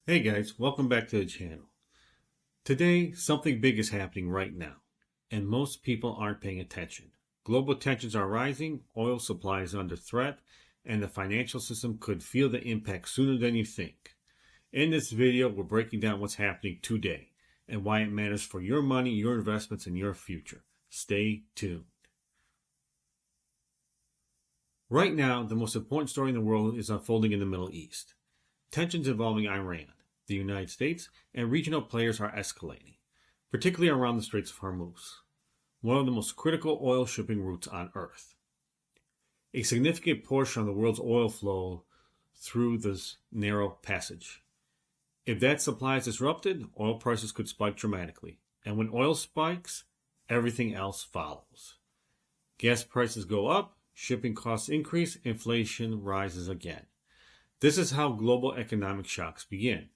Hey guys, welcome back to the channel. Today, something big is happening right now, and most people aren't paying attention. Global tensions are rising, oil supply is under threat, and the financial system could feel the impact sooner than you think. In this video, we're breaking down what's happening today and why it matters for your money, your investments, and your future. Stay tuned. Right now, the most important story in the world is unfolding in the Middle East. Tensions involving Iran, the United States, and regional players are escalating, particularly around the Straits of Hormuz, one of the most critical oil shipping routes on Earth. A significant portion of the world's oil flow through this narrow passage. If that supply is disrupted, oil prices could spike dramatically, and when oil spikes, everything else follows. Gas prices go up, shipping costs increase, inflation rises again. This is how global economic shocks begin.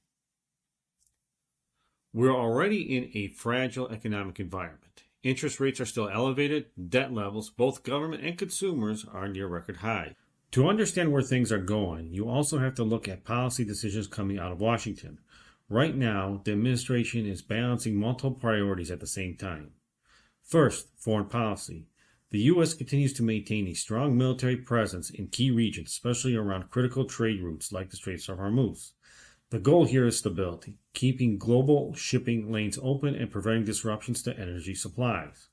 We're already in a fragile economic environment. Interest rates are still elevated, debt levels, both government and consumers, are near record highs. To understand where things are going, you also have to look at policy decisions coming out of Washington. Right now, the administration is balancing multiple priorities at the same time. First, foreign policy. The U.S. continues to maintain a strong military presence in key regions, especially around critical trade routes like the Straits of Hormuz. The goal here is stability, keeping global shipping lanes open and preventing disruptions to energy supplies.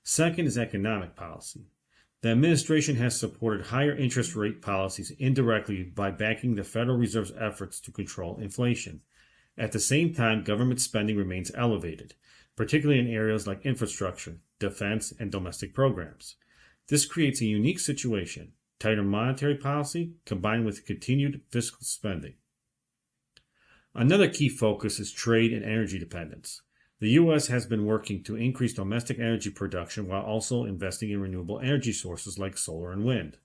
Second is economic policy. The administration has supported higher interest rate policies indirectly by backing the Federal Reserve's efforts to control inflation. At the same time, government spending remains elevated, particularly in areas like infrastructure, defense, and domestic programs. This creates a unique situation, tighter monetary policy combined with continued fiscal spending. Another key focus is trade and energy dependence. The U.S. has been working to increase domestic energy production while also investing in renewable energy sources like solar and wind.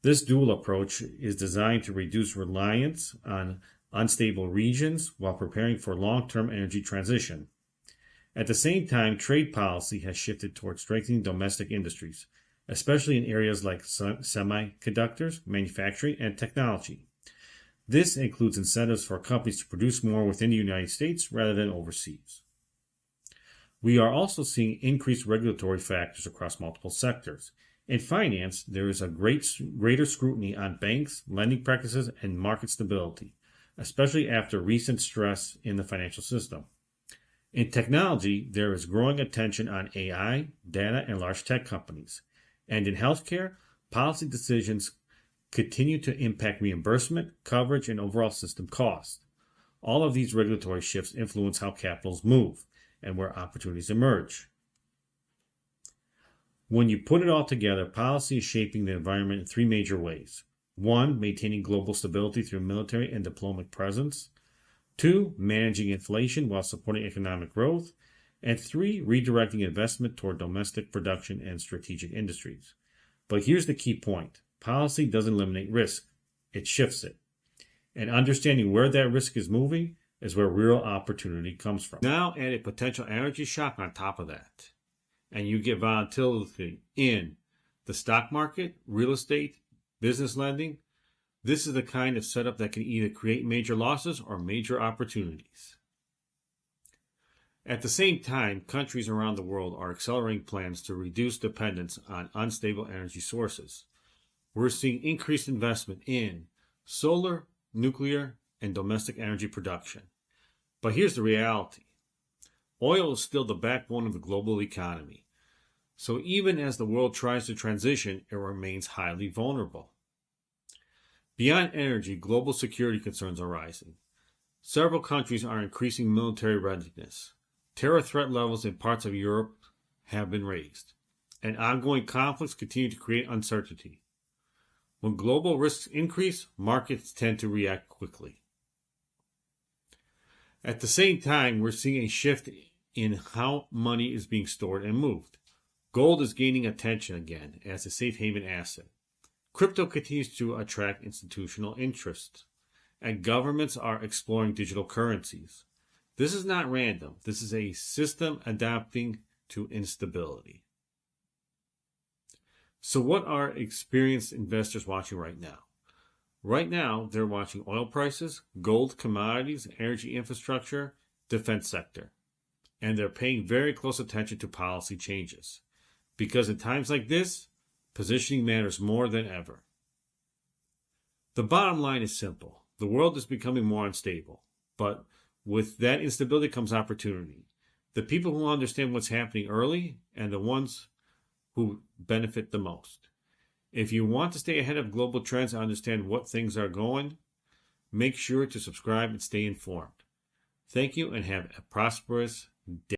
This dual approach is designed to reduce reliance on unstable regions while preparing for long-term energy transition. At the same time, trade policy has shifted towards strengthening domestic industries, especially in areas like semiconductors, manufacturing, and technology. This includes incentives for companies to produce more within the United States rather than overseas. We are also seeing increased regulatory factors across multiple sectors. In finance, there is a greater scrutiny on banks, lending practices, and market stability, especially after recent stress in the financial system. In technology, there is growing attention on AI, data, and large tech companies. And in healthcare, policy decisions continue to impact reimbursement, coverage, and overall system cost. All of these regulatory shifts influence how capitals move and where opportunities emerge. When you put it all together, policy is shaping the environment in three major ways. One, maintaining global stability through military and diplomatic presence. Two, managing inflation while supporting economic growth. And three, redirecting investment toward domestic production and strategic industries. But here's the key point. Policy doesn't eliminate risk, it shifts it. And understanding where that risk is moving is where real opportunity comes from. Now add a potential energy shock on top of that, and you get volatility in the stock market, real estate, business lending. This is the kind of setup that can either create major losses or major opportunities. At the same time, countries around the world are accelerating plans to reduce dependence on unstable energy sources. We're seeing increased investment in solar, nuclear, and domestic energy production. But here's the reality. Oil is still the backbone of the global economy. So even as the world tries to transition, it remains highly vulnerable. Beyond energy, global security concerns are rising. Several countries are increasing military readiness. Terror threat levels in parts of Europe have been raised, and ongoing conflicts continue to create uncertainty. When global risks increase, markets tend to react quickly. At the same time, we're seeing a shift in how money is being stored and moved. Gold is gaining attention again as a safe haven asset. Crypto continues to attract institutional interest, and governments are exploring digital currencies. This is not random. This is a system adapting to instability. So what are experienced investors watching right now? Right now, they're watching oil prices, gold, commodities, energy infrastructure, defense sector. And they're paying very close attention to policy changes. Because in times like this, positioning matters more than ever. The bottom line is simple. The world is becoming more unstable. But with that instability comes opportunity. The people who understand what's happening early and the ones who benefit the most. If you want to stay ahead of global trends and understand what things are going, make sure to subscribe and stay informed. Thank you and have a prosperous day.